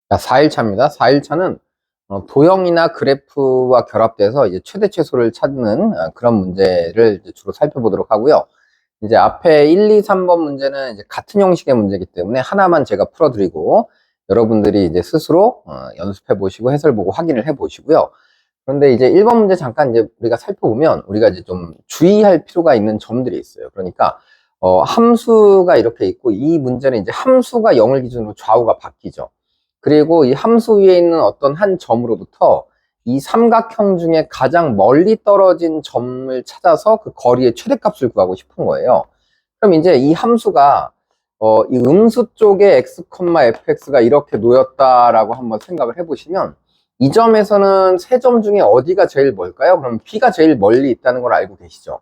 자, 4일차입니다. 4일차는 도형이나 그래프와 결합돼서 이제 최대 최소를 찾는 그런 문제를 이제 주로 살펴보도록 하고요. 이제 앞에 1, 2, 3번 문제는 이제 같은 형식의 문제이기 때문에 하나만 제가 풀어드리고 여러분들이 이제 스스로 연습해 보시고 해설 보고 확인을 해 보시고요. 그런데 이제 1번 문제 잠깐 이제 우리가 살펴보면 우리가 이제 좀 주의할 필요가 있는 점들이 있어요. 그러니까 함수가 이렇게 있고 이 문제는 이제 함수가 0을 기준으로 좌우가 바뀌죠. 그리고 이 함수 위에 있는 어떤 한 점으로부터 이 삼각형 중에 가장 멀리 떨어진 점을 찾아서 그 거리의 최대값을 구하고 싶은 거예요. 그럼 이제 이 함수가 이 음수 쪽에 x, fx가 이렇게 놓였다라고 한번 생각을 해보시면 이 점에서는 세 점 중에 어디가 제일 멀까요? 그럼 b가 제일 멀리 있다는 걸 알고 계시죠?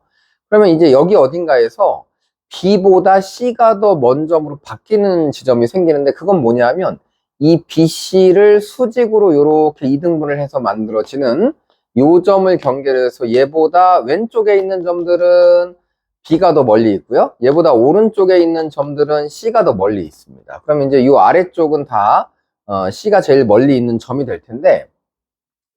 그러면 이제 여기 어딘가에서 b보다 c가 더 먼 점으로 바뀌는 지점이 생기는데 그건 뭐냐면 이 BC를 수직으로 이렇게 이등분을 해서 만들어지는 요 점을 경계로 해서 얘보다 왼쪽에 있는 점들은 B가 더 멀리 있고요. 얘보다 오른쪽에 있는 점들은 C가 더 멀리 있습니다. 그럼 이제 요 아래쪽은 다 C가 제일 멀리 있는 점이 될 텐데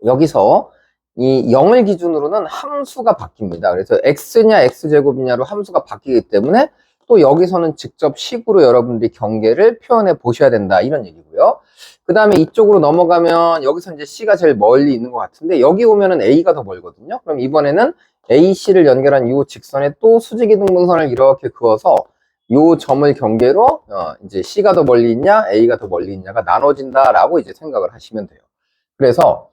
여기서 이 0을 기준으로는 함수가 바뀝니다. 그래서 X냐 X제곱이냐로 함수가 바뀌기 때문에 또 여기서는 직접 식으로 여러분들이 경계를 표현해 보셔야 된다 이런 얘기고요. 그 다음에 이쪽으로 넘어가면 여기서 이제 C가 제일 멀리 있는 것 같은데 여기 오면은 A가 더 멀거든요. 그럼 이번에는 AC를 연결한 이 직선에 또 수직이등분선을 이렇게 그어서 이 점을 경계로 이제 C가 더 멀리 있냐 A가 더 멀리 있냐가 나눠진다라고 이제 생각을 하시면 돼요. 그래서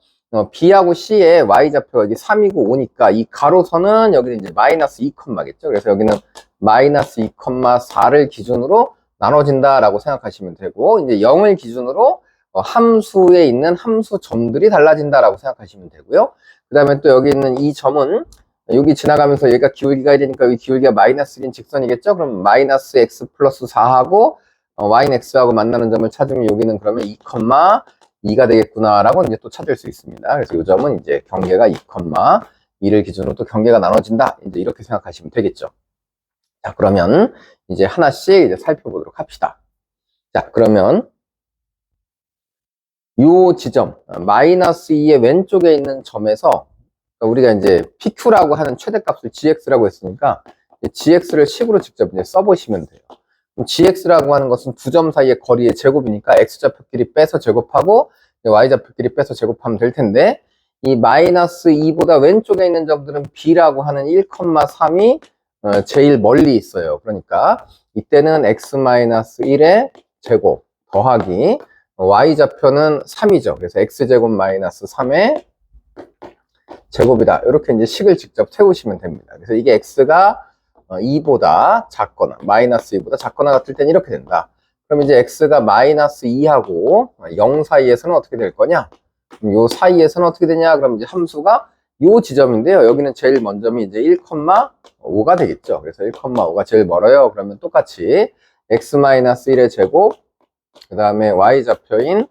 B하고 C의 Y좌표가 여기 3이고 5니까 이 가로선은 여기는 이제 마이너스 2겠죠. 그래서 여기는 마이너스 2,4를 기준으로 나눠진다라고 생각하시면 되고, 이제 0을 기준으로 함수에 있는 함수 점들이 달라진다라고 생각하시면 되고요. 그 다음에 또 여기 있는 이 점은 여기 지나가면서 얘가 기울기가 1이니까 여기 기울기가 마이너스 1인 직선이겠죠. 그럼 마이너스 x 플러스 4하고 y는 x하고 만나는 점을 찾으면 여기는 그러면 2,2가 되겠구나라고 이제 또 찾을 수 있습니다. 그래서 이 점은 이제 경계가 2,2를 기준으로 또 경계가 나눠진다. 이제 이렇게 생각하시면 되겠죠. 자, 그러면 이제 하나씩 이제 살펴보도록 합시다. 자, 그러면 요 지점, 마이너스 2의 왼쪽에 있는 점에서 우리가 이제 PQ라고 하는 최대값을 GX라고 했으니까 GX를 식으로 직접 이제 써보시면 돼요. GX라고 하는 것은 두 점 사이의 거리의 제곱이니까 X좌표끼리 빼서 제곱하고 Y좌표끼리 빼서 제곱하면 될 텐데 이 마이너스 2보다 왼쪽에 있는 점들은 B라고 하는 1,3이 제일 멀리 있어요. 그러니까 이때는 X-1의 제곱 더하기 Y좌표는 3이죠. 그래서 X제곱 마이너스 3의 제곱이다. 이렇게 이제 식을 직접 세우시면 됩니다. 그래서 이게 X가 2보다 작거나 마이너스 2보다 작거나 같을 땐 이렇게 된다. 그럼 이제 X가 마이너스 2하고 0 사이에서는 어떻게 될 거냐? 그럼 요 사이에서는 어떻게 되냐? 그럼 이제 함수가 요 지점인데요. 여기는 제일 먼 점이 이제 1,5가 되겠죠. 그래서 1,5가 제일 멀어요. 그러면 똑같이 X-1의 제곱, 그 다음에 Y좌표인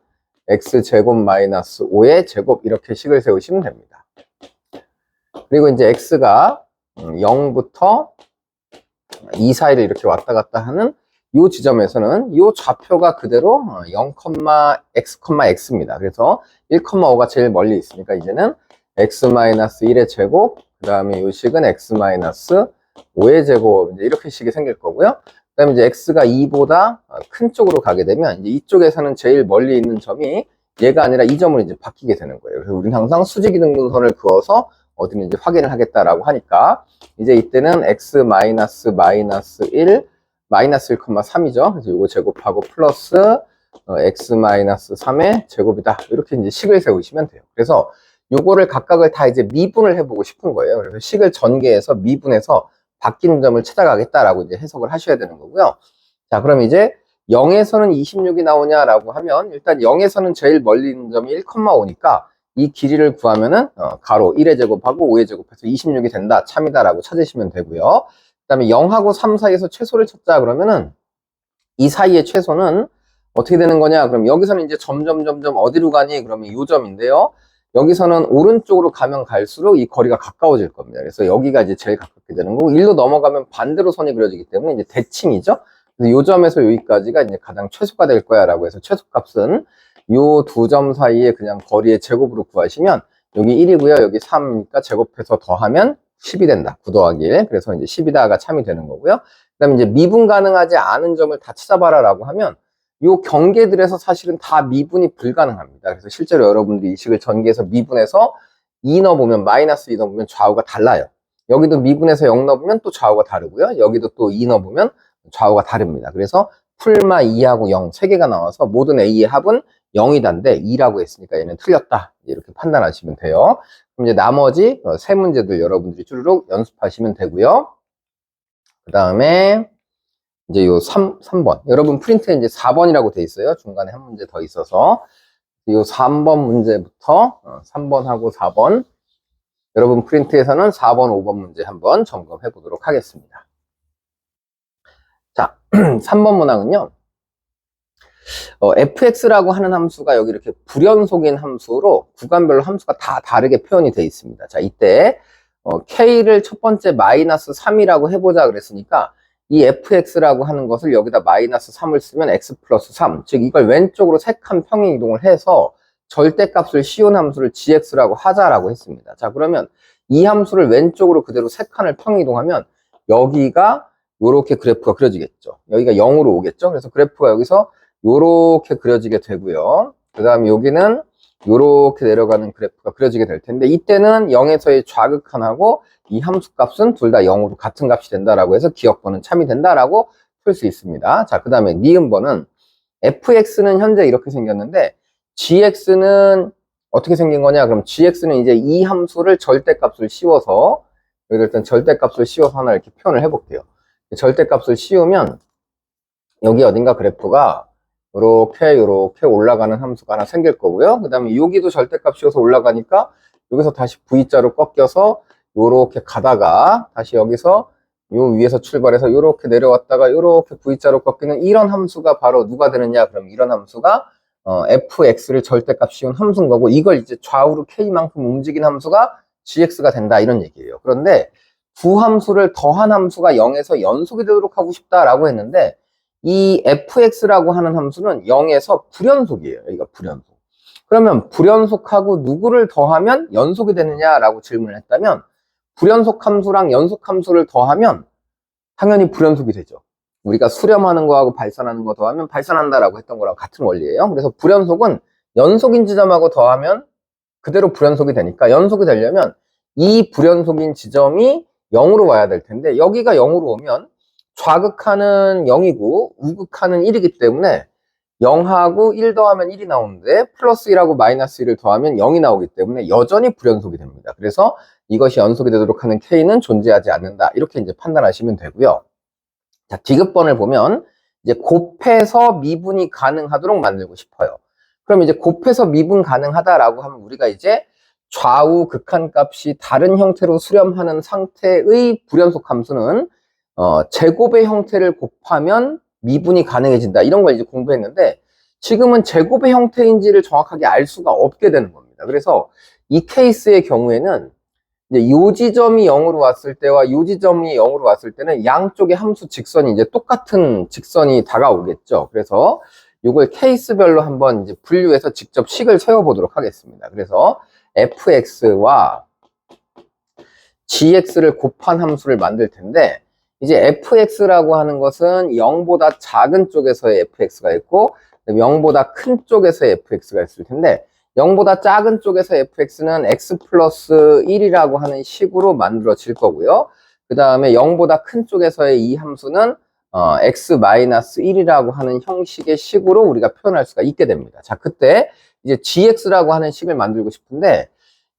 X제곱 마이너스 5의 제곱 이렇게 식을 세우시면 됩니다. 그리고 이제 X가 0부터 2 사이를 이렇게 왔다 갔다 하는 이 지점에서는 이 좌표가 그대로 0,x,x입니다. 그래서 1,5가 제일 멀리 있으니까 이제는 x-1의 제곱, 그 다음에 이 식은 x-5의 제곱, 이제 이렇게 식이 생길 거고요. 그 다음에 이제 x가 2보다 큰 쪽으로 가게 되면 이제 이쪽에서는 제일 멀리 있는 점이 얘가 아니라 이 점으로 이제 바뀌게 되는 거예요. 그래서 우리는 항상 수직이등분선을 그어서 어디는 이제 확인을 하겠다라고 하니까 이제 이때는 x 마이너스 1 마이너스 1,3이죠. 그래서 이거 제곱하고 플러스 x 마이너스 3의 제곱이다. 이렇게 이제 식을 세우시면 돼요. 그래서 요거를 각각을 다 이제 미분을 해보고 싶은 거예요. 그래서 식을 전개해서 미분해서 바뀌는 점을 찾아가겠다라고 이제 해석을 하셔야 되는 거고요. 자, 그럼 이제 0에서는 26이 나오냐라고 하면 일단 0에서는 제일 멀리 있는 점이 1,5니까 이 길이를 구하면은 가로 1의 제곱하고 5의 제곱해서 26이 된다. 참이다라고 찾으시면 되고요. 그 다음에 0하고 3 사이에서 최소를 찾자 그러면은 이 사이의 최소는 어떻게 되는 거냐? 그럼 여기서는 이제 점점 어디로 가니? 그러면 이 점인데요. 여기서는 오른쪽으로 가면 갈수록 이 거리가 가까워질 겁니다. 그래서 여기가 이제 제일 가깝게 되는 거고 1로 넘어가면 반대로 선이 그려지기 때문에 이제 대칭이죠. 그래서 이 점에서 여기까지가 이제 가장 최소가 될 거야 라고 해서 최소값은 요 두 점 사이에 그냥 거리의 제곱으로 구하시면 여기 1이고요. 여기 3이니까 제곱해서 더하면 10이 된다. 9 더하기 1. 그래서 이제 10이다가 참이 되는 거고요. 그 다음에 이제 미분 가능하지 않은 점을 다 찾아봐라 라고 하면 요 경계들에서 사실은 다 미분이 불가능합니다. 그래서 실제로 여러분들이 이 식을 전개해서 미분해서 2 넣어보면 마이너스 2 넣어보면 좌우가 달라요. 여기도 미분해서 0 넣어보면 또 좌우가 다르고요. 여기도 또 2 넣어보면 좌우가 다릅니다. 그래서 풀마 2하고 0 3개가 나와서 모든 A의 합은 0이다인데 2라고 했으니까 얘는 틀렸다. 이렇게 판단하시면 돼요. 그럼 이제 나머지 세 문제들 여러분들이 쭈르륵 연습하시면 되고요. 그 다음에 이제 요 3번. 여러분 프린트에 이제 4번이라고 돼 있어요. 중간에 한 문제 더 있어서. 요 3번 문제부터 3번하고 4번. 여러분 프린트에서는 4번, 5번 문제 한번 점검해 보도록 하겠습니다. 자, 3번 문항은요. fx라고 하는 함수가 여기 이렇게 불연속인 함수로 구간별로 함수가 다 다르게 표현이 되어 있습니다. 자, 이때 k를 첫 번째 마이너스 3이라고 해보자 그랬으니까 이 fx라고 하는 것을 여기다 마이너스 3을 쓰면 x 플러스 3, 즉 이걸 왼쪽으로 세 칸 평행 이동을 해서 절대값을 씌운 함수를 gx라고 하자라고 했습니다. 자, 그러면 이 함수를 왼쪽으로 그대로 세 칸을 평행 이동하면 여기가 요렇게 그래프가 그려지겠죠. 여기가 0으로 오겠죠. 그래서 그래프가 여기서 요렇게 그려지게 되고요. 그 다음에 여기는 요렇게 내려가는 그래프가 그려지게 될 텐데 이때는 0에서의 좌극한하고 이 함수 값은 둘 다 0으로 같은 값이 된다라고 해서 기억번은 참이 된다라고 풀 수 있습니다. 자, 그 다음에 니은번은 fx는 현재 이렇게 생겼는데 gx는 어떻게 생긴 거냐? 그럼 gx는 이제 이 함수를 절대값을 씌워서 여기 일단 절대값을 씌워서 하나 이렇게 표현을 해볼게요. 절대값을 씌우면 여기 어딘가 그래프가 요렇게 올라가는 함수가 하나 생길 거고요. 그 다음에 여기도 절대값 씌워서 올라가니까 여기서 다시 V자로 꺾여서 요렇게 가다가 다시 여기서 요 위에서 출발해서 요렇게 내려왔다가 요렇게 V자로 꺾이는 이런 함수가 바로 누가 되느냐? 그럼 이런 함수가 fx를 절대값 씌운 함수인 거고 이걸 이제 좌우로 k만큼 움직인 함수가 gx가 된다 이런 얘기예요. 그런데 두 함수를 더한 함수가 0에서 연속이 되도록 하고 싶다라고 했는데 이 fx라고 하는 함수는 0에서 불연속이에요. 여기가 불연속. 그러면 불연속하고 누구를 더하면 연속이 되느냐라고 질문을 했다면 불연속 함수랑 연속 함수를 더하면 당연히 불연속이 되죠. 우리가 수렴하는 거하고 발산하는 거 더하면 발산한다라고 했던 거랑 같은 원리예요. 그래서 불연속은 연속인 지점하고 더하면 그대로 불연속이 되니까 연속이 되려면 이 불연속인 지점이 0으로 와야 될 텐데 여기가 0으로 오면 좌극하는 0이고 우극하는 1이기 때문에 0하고 1 더하면 1이 나오는데 플러스 1하고 마이너스 1을 더하면 0이 나오기 때문에 여전히 불연속이 됩니다. 그래서 이것이 연속이 되도록 하는 k는 존재하지 않는다. 이렇게 이제 판단하시면 되고요. 자, 디귿번을 보면 이제 곱해서 미분이 가능하도록 만들고 싶어요. 그럼 이제 곱해서 미분 가능하다라고 하면 우리가 이제 좌우 극한값이 다른 형태로 수렴하는 상태의 불연속 함수는 제곱의 형태를 곱하면 미분이 가능해진다. 이런 걸 이제 공부했는데 지금은 제곱의 형태인지를 정확하게 알 수가 없게 되는 겁니다. 그래서 이 케이스의 경우에는 이제 요 지점이 0으로 왔을 때와 요 지점이 0으로 왔을 때는 양쪽의 함수 직선이 이제 똑같은 직선이 다가오겠죠. 그래서 이걸 케이스별로 한번 이제 분류해서 직접 식을 세워보도록 하겠습니다. 그래서 fx와 gx를 곱한 함수를 만들 텐데 이제 fx라고 하는 것은 0보다 작은 쪽에서의 fx가 있고 0보다 큰 쪽에서의 fx가 있을 텐데 0보다 작은 쪽에서 fx는 x 플러스 1이라고 하는 식으로 만들어질 거고요. 그 다음에 0보다 큰 쪽에서의 이 함수는 x 마이너스 1이라고 하는 형식의 식으로 우리가 표현할 수가 있게 됩니다. 자, 그때 이제 gx라고 하는 식을 만들고 싶은데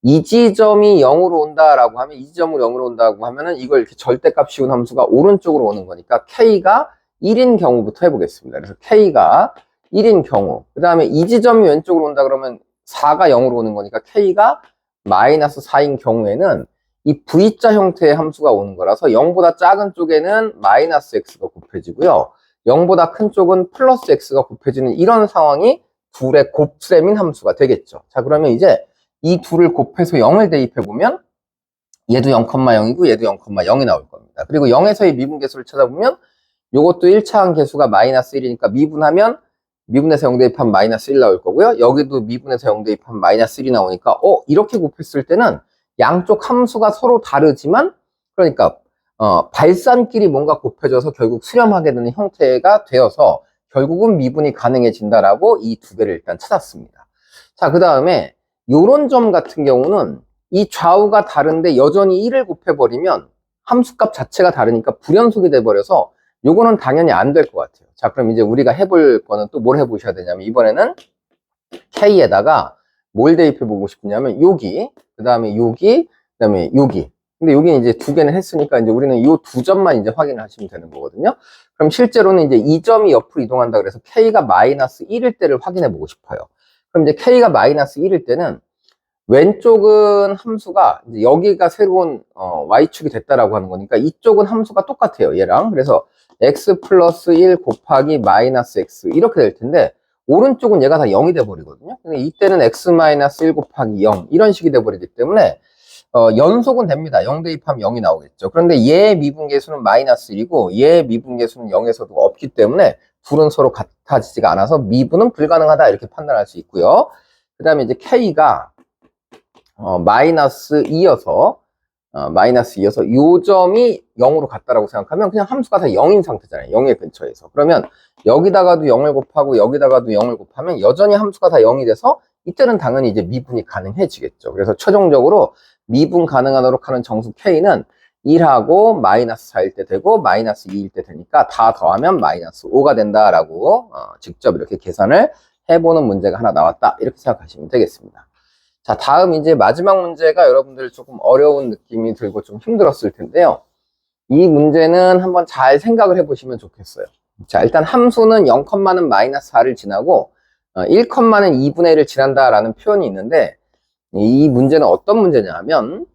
이 지점이 0으로 온다라고 하면 이 지점으로 0으로 온다고 하면은 이걸 이렇게 절대값 씌운 함수가 오른쪽으로 오는 거니까 k가 1인 경우부터 해보겠습니다. 그래서 k가 1인 경우, 그 다음에 이 지점이 왼쪽으로 온다 그러면 4가 0으로 오는 거니까 k가 마이너스 4인 경우에는 이 V자 형태의 함수가 오는 거라서 0보다 작은 쪽에는 마이너스 x가 곱해지고요. 0보다 큰 쪽은 플러스 x가 곱해지는 이런 상황이 둘의 곱셈인 함수가 되겠죠. 자, 그러면 이제 이 둘을 곱해서 0을 대입해보면 얘도 0,0이고 얘도 0,0이 나올 겁니다. 그리고 0에서의 미분계수를 찾아보면 이것도 1차항 계수가 마이너스 1이니까 미분하면 미분에서 0 대입하면 마이너스 1 나올 거고요. 여기도 미분에서 0 대입하면 마이너스 1이 나오니까 이렇게 곱했을 때는 양쪽 함수가 서로 다르지만 그러니까 발산끼리 뭔가 곱해져서 결국 수렴하게 되는 형태가 되어서 결국은 미분이 가능해진다라고 이 두 개를 일단 찾았습니다. 자, 그 다음에 요런 점 같은 경우는 이 좌우가 다른데 여전히 1을 곱해버리면 함수값 자체가 다르니까 불연속이 돼버려서 요거는 당연히 안 될 것 같아요. 자, 그럼 이제 우리가 해볼 거는 또 뭘 해보셔야 되냐면 이번에는 K에다가 뭘 대입해보고 싶으냐면 여기, 그 다음에 여기, 그 다음에 여기. 근데 여기는 이제 두 개는 했으니까 이제 우리는 이 두 점만 이제 확인을 하시면 되는 거거든요. 그럼 실제로는 이제 이 점이 옆으로 이동한다 그래서 K가 마이너스 1일 때를 확인해 보고 싶어요. 그럼 이제 K가 마이너스 1일 때는 왼쪽은 함수가 이제 여기가 새로운 Y축이 됐다라고 하는 거니까 이쪽은 함수가 똑같아요. 얘랑. 그래서 X 플러스 1 곱하기 마이너스 X 이렇게 될 텐데 오른쪽은 얘가 다 0이 돼 버리거든요. 근데 이때는 X 마이너스 1 곱하기 0 이런 식이 돼 버리기 때문에 연속은 됩니다. 0 대입하면 0이 나오겠죠. 그런데 얘의 미분계수는 마이너스 1이고 얘의 미분계수는 0에서도 없기 때문에 둘은 서로 같아지지가 않아서 미분은 불가능하다 이렇게 판단할 수 있고요. 그 다음에 이제 K가 마이너스 2여서 요 점이 0으로 같다라고 생각하면 그냥 함수가 다 0인 상태잖아요. 0의 근처에서. 그러면 여기다가도 0을 곱하고 여기다가도 0을 곱하면 여전히 함수가 다 0이 돼서 이때는 당연히 이제 미분이 가능해지겠죠. 그래서 최종적으로 미분 가능하도록 하는 정수 K는 1하고 마이너스 4일 때 되고 마이너스 2일 때 되니까 다 더하면 마이너스 5가 된다라고 직접 이렇게 계산을 해보는 문제가 하나 나왔다. 이렇게 생각하시면 되겠습니다. 자, 다음 이제 마지막 문제가 여러분들 조금 어려운 느낌이 들고 좀 힘들었을 텐데요. 이 문제는 한번 잘 생각을 해보시면 좋겠어요. 자, 일단 함수는 0는 마이너스 4를 지나고 1는 2분의 1을 지난다라는 표현이 있는데 이 문제는 어떤 문제냐 하면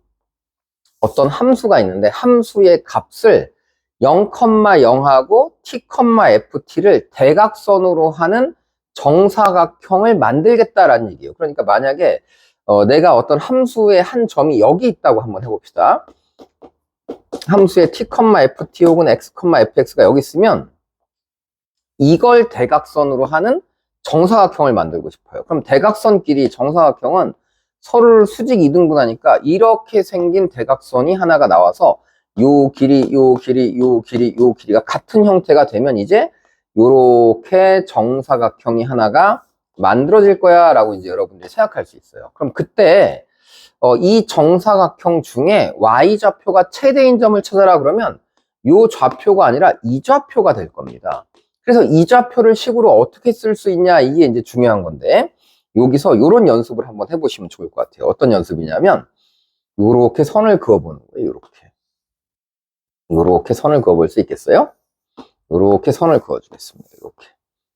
어떤 함수가 있는데 함수의 값을 0,0하고 t,ft를 대각선으로 하는 정사각형을 만들겠다라는 얘기예요. 그러니까 만약에 내가 어떤 함수의 한 점이 여기 있다고 한번 해봅시다. 함수의 t,ft 혹은 x, fx가 여기 있으면 이걸 대각선으로 하는 정사각형을 만들고 싶어요. 그럼 대각선끼리 정사각형은 서로를 수직 이등분하니까 이렇게 생긴 대각선이 하나가 나와서 요 길이, 요 길이, 요 길이, 요 길이가 같은 형태가 되면 이제 요렇게 정사각형이 하나가 만들어질 거야 라고 이제 여러분들이 생각할 수 있어요. 그럼 그때 이 정사각형 중에 y좌표가 최대인 점을 찾아라 그러면 요 좌표가 아니라 이 좌표가 될 겁니다. 그래서 이 좌표를 식으로 어떻게 쓸 수 있냐 이게 이제 중요한 건데 여기서 요런 연습을 한번 해보시면 좋을 것 같아요. 어떤 연습이냐면 요렇게 선을 그어보는 거예요. 요렇게 선을 그어볼 수 있겠어요? 요렇게 선을 그어주겠습니다. 이렇게.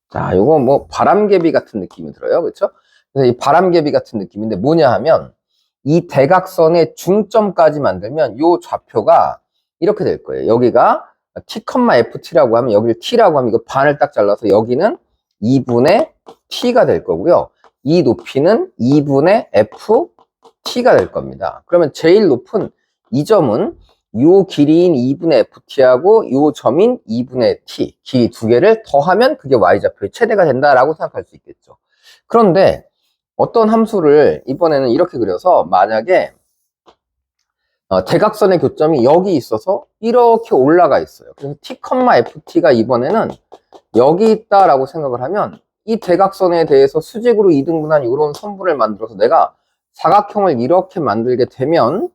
자, 요거 뭐 바람개비 같은 느낌이 들어요. 그렇죠? 그래서 이 바람개비 같은 느낌인데 뭐냐 하면 이 대각선의 중점까지 만들면 요 좌표가 이렇게 될 거예요. 여기가 t,ft라고 하면 여기를 t라고 하면 이거 반을 딱 잘라서 여기는 2분의 t가 될 거고요. 이 높이는 2분의 ft가 될 겁니다. 그러면 제일 높은 이 점은 요 길이인 2분의 ft하고 요 점인 2분의 t 길이 두 개를 더하면 그게 y좌표의 최대가 된다라고 생각할 수 있겠죠. 그런데 어떤 함수를 이번에는 이렇게 그려서 만약에 대각선의 교점이 여기 있어서 이렇게 올라가 있어요. 그래서 t,ft가 이번에는 여기 있다라고 생각을 하면 이 대각선에 대해서 수직으로 이등분한 이런 선분을 만들어서 내가 사각형을 이렇게 만들게 되면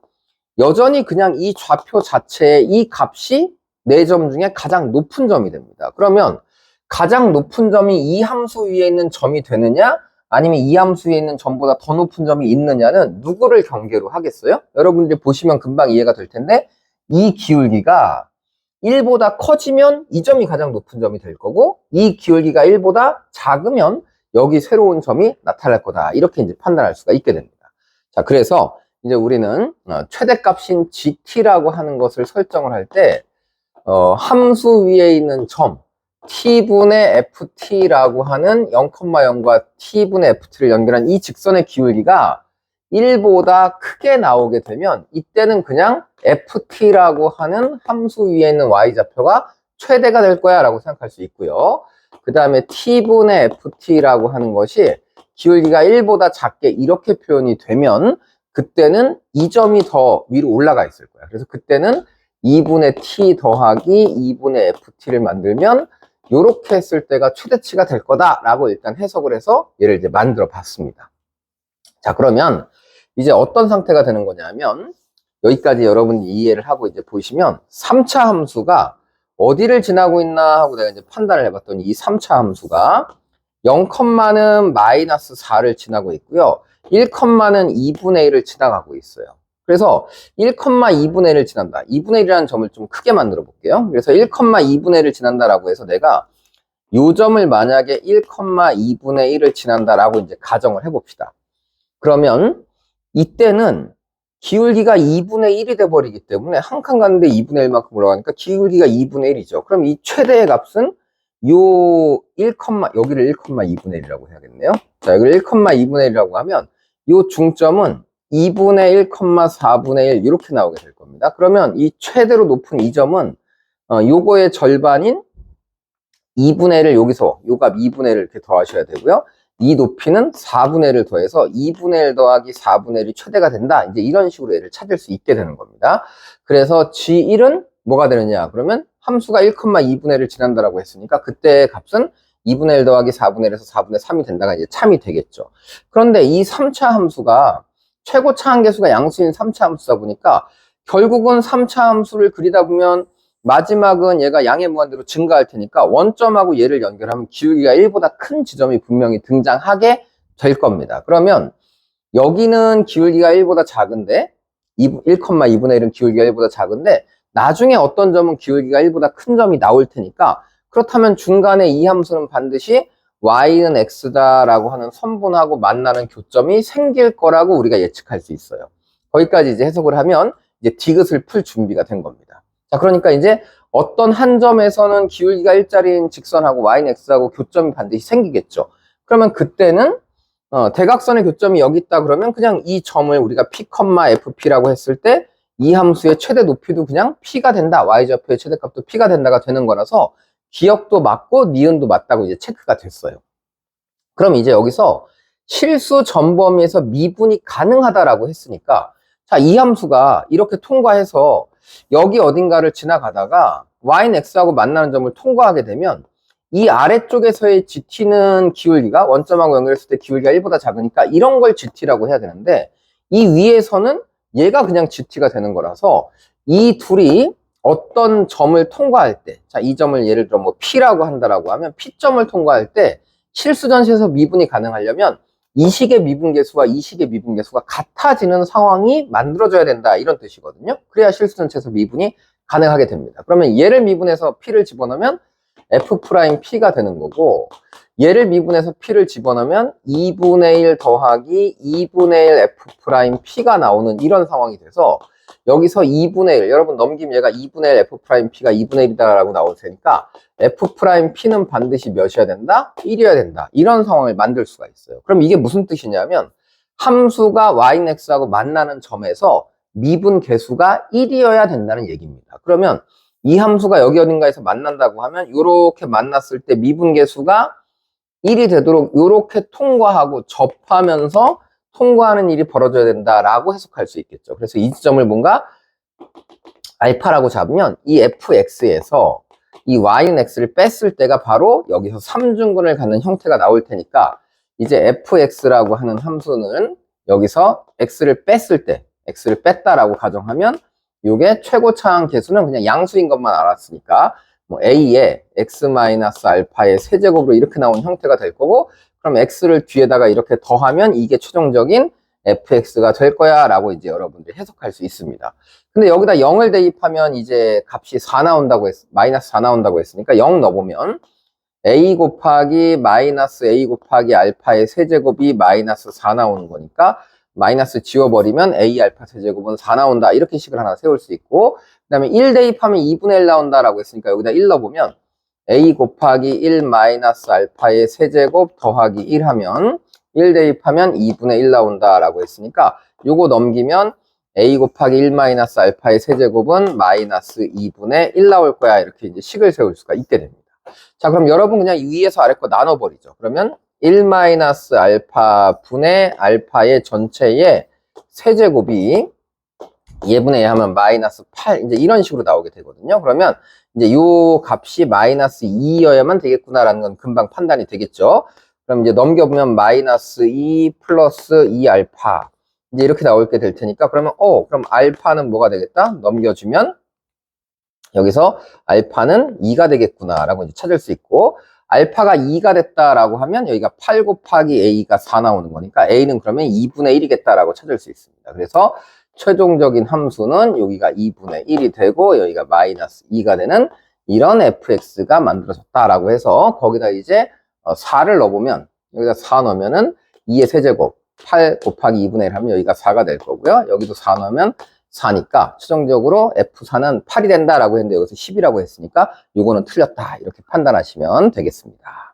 여전히 그냥 이 좌표 자체의 이 값이 네 점 중에 가장 높은 점이 됩니다. 그러면 가장 높은 점이 이 함수 위에 있는 점이 되느냐 아니면 이 함수 위에 있는 점보다 더 높은 점이 있느냐는 누구를 경계로 하겠어요? 여러분들이 보시면 금방 이해가 될 텐데 이 기울기가 1보다 커지면 이 점이 가장 높은 점이 될 거고 이 기울기가 1보다 작으면 여기 새로운 점이 나타날 거다. 이렇게 이제 판단할 수가 있게 됩니다. 자, 그래서 이제 우리는 최대값인 gt라고 하는 것을 설정을 할 때 함수 위에 있는 점 t분의 ft라고 하는 0,0과 t분의 ft를 연결한 이 직선의 기울기가 1보다 크게 나오게 되면 이때는 그냥 ft라고 하는 함수 위에 있는 y좌표가 최대가 될 거야 라고 생각할 수 있고요. 그 다음에 t분의 ft라고 하는 것이 기울기가 1보다 작게 이렇게 표현이 되면 그때는 이 점이 더 위로 올라가 있을 거야. 그래서 그때는 2분의 t 더하기 2분의 ft를 만들면 이렇게 했을 때가 최대치가 될 거다라고 일단 해석을 해서 얘를 이제 만들어 봤습니다. 자, 그러면 이제 어떤 상태가 되는 거냐면 여기까지 여러분이 이해를 하고 이제 보시면 3차 함수가 어디를 지나고 있나 하고 내가 이제 판단을 해봤더니 이 3차 함수가 0는 마이너스 4를 지나고 있고요. 1는 2분의 1을 지나가고 있어요. 그래서 1,2분의 1을 지난다. 2분의 1이라는 점을 좀 크게 만들어 볼게요. 그래서 1,2분의 1을 지난다라고 해서 내가 요 점을 만약에 1,2분의 1을 지난다라고 이제 가정을 해봅시다. 그러면 이때는 기울기가 2분의 1이 돼버리기 때문에 한 칸 가는데 2분의 1만큼 올라가니까 기울기가 2분의 1이죠. 그럼 이 최대의 값은 요 1, 여기를 1,2분의 1이라고 해야겠네요. 자, 여기를 1,2분의 1이라고 하면 요 중점은 2분의 1,4분의 1 이렇게 나오게 될 겁니다. 그러면 이 최대로 높은 이 점은 요거의 절반인 2분의 1을 여기서 요 값 2분의 1을 이렇게 더하셔야 되고요. 이 높이는 4분의 1을 더해서 2분의 1 더하기 4분의 1이 최대가 된다. 이제 이런 식으로 얘를 찾을 수 있게 되는 겁니다. 그래서 G1은 뭐가 되느냐? 그러면 함수가 1,2분의 1을 지난다라고 했으니까 그때의 값은 2분의 1 더하기 4분의 1에서 4분의 3이 된다가 이제 참이 되겠죠. 그런데 이 3차 함수가 최고 차항계수가 양수인 3차 함수다 보니까 결국은 3차 함수를 그리다 보면 마지막은 얘가 양의 무한대로 증가할 테니까 원점하고 얘를 연결하면 기울기가 1보다 큰 지점이 분명히 등장하게 될 겁니다. 그러면 여기는 기울기가 1보다 작은데 1,2분의 1은 기울기가 1보다 작은데 나중에 어떤 점은 기울기가 1보다 큰 점이 나올 테니까 그렇다면 중간에 이 함수는 반드시 y는 x다라고 하는 선분하고 만나는 교점이 생길 거라고 우리가 예측할 수 있어요. 거기까지 이제 해석을 하면 이제 디귿을 풀 준비가 된 겁니다. 자, 그러니까 이제 어떤 한 점에서는 기울기가 1자리인 직선하고 y는 x하고 교점이 반드시 생기겠죠. 그러면 그때는 대각선의 교점이 여기 있다 그러면 그냥 이 점을 우리가 p, fp라고 했을 때 이 함수의 최대 높이도 그냥 p가 된다. y좌표의 최대값도 p가 된다가 되는 거라서 기역도 맞고 니은도 맞다고 이제 체크가 됐어요. 그럼 이제 여기서 실수 점 범위에서 미분이 가능하다라고 했으니까 자, 이 함수가 이렇게 통과해서 여기 어딘가를 지나가다가 y는 x하고 만나는 점을 통과하게 되면 이 아래쪽에서의 gt는 기울기가 원점하고 연결했을 때 기울기가 1보다 작으니까 이런 걸 gt라고 해야 되는데 이 위에서는 얘가 그냥 gt가 되는 거라서 이 둘이 어떤 점을 통과할 때, 자, 이 점을 예를 들어 뭐 P라고 한다라고 하면 P점을 통과할 때 실수전시에서 미분이 가능하려면 이 식의 미분계수와 이 식의 미분계수가 같아지는 상황이 만들어져야 된다. 이런 뜻이거든요. 그래야 실수전체에서 미분이 가능하게 됩니다. 그러면 얘를 미분해서 P를 집어넣으면 F'P가 되는 거고 얘를 미분해서 P를 집어넣으면 2분의 1 더하기 2분의 1 F'P가 나오는 이런 상황이 돼서 여기서 2분의 1, 여러분 넘기면 얘가 2분의 1 F'P가 2분의 1이다라고 나올 테니까 F'P는 반드시 몇이어야 된다? 1이어야 된다. 이런 상황을 만들 수가 있어요. 그럼 이게 무슨 뜻이냐면 함수가 y는 x하고 만나는 점에서 미분 계수가 1이어야 된다는 얘기입니다. 그러면 이 함수가 여기 어딘가에서 만난다고 하면 이렇게 만났을 때 미분 계수가 1이 되도록 이렇게 통과하고 접하면서 통과하는 일이 벌어져야 된다라고 해석할 수 있겠죠. 그래서 이 지점을 뭔가 알파라고 잡으면 이 fx에서 이 y는 x를 뺐을 때가 바로 여기서 3중근을 갖는 형태가 나올 테니까 이제 fx라고 하는 함수는 여기서 x를 뺐을 때 x를 뺐다라고 가정하면 이게 최고 차항 계수는 그냥 양수인 것만 알았으니까 뭐 a의 x-알파의 세제곱으로 이렇게 나온 형태가 될 거고 그럼 x를 뒤에다가 이렇게 더하면 이게 최종적인 fx가 될 거야 라고 이제 여러분들이 해석할 수 있습니다. 근데 여기다 0을 대입하면 이제 값이 4 나온다고 마이너스 4 나온다고 했으니까 0 넣어보면 a 곱하기 마이너스 a 곱하기 알파의 세제곱이 마이너스 4 나오는 거니까 마이너스 지워버리면 a 알파 세제곱은 4 나온다 이렇게 식을 하나 세울 수 있고 그 다음에 1 대입하면 2분의 1 나온다라고 했으니까 여기다 1 넣어보면 a 곱하기 1 마이너스 알파의 세제곱 더하기 1 하면 1 대입하면 2분의 1 나온다라고 했으니까 요거 넘기면 a 곱하기 1 마이너스 알파의 세제곱은 마이너스 2분의 1 나올 거야 이렇게 이제 식을 세울 수가 있게 됩니다. 자, 그럼 여러분 그냥 위에서 아래 거 나눠버리죠. 그러면 1-알파 분의 알파의 전체의 세제곱이 예분의 하면 -8 이제 이런 식으로 나오게 되거든요. 그러면 이제 요 값이 -2여야만 되겠구나라는 건 금방 판단이 되겠죠. 그럼 이제 넘겨보면 -2 플러스 2알파 이제 이렇게 나올 게 될 테니까 그러면 그럼 알파는 뭐가 되겠다? 넘겨주면 여기서 알파는 2가 되겠구나라고 이제 찾을 수 있고 알파가 2가 됐다라고 하면 여기가 8 곱하기 a가 4 나오는 거니까 a는 그러면 2분의 1이겠다라고 찾을 수 있습니다. 그래서 최종적인 함수는 여기가 2분의 1이 되고 여기가 -2가 되는 이런 fx가 만들어졌다라고 해서 거기다 이제 4를 넣어보면 여기다 4 넣으면은 2의 세제곱 8 곱하기 2분의 1 하면 여기가 4가 될 거고요. 여기도 4 넣으면 4니까 최종적으로 F4는 8이 된다라고 했는데 여기서 10이라고 했으니까 요거는 틀렸다 이렇게 판단하시면 되겠습니다.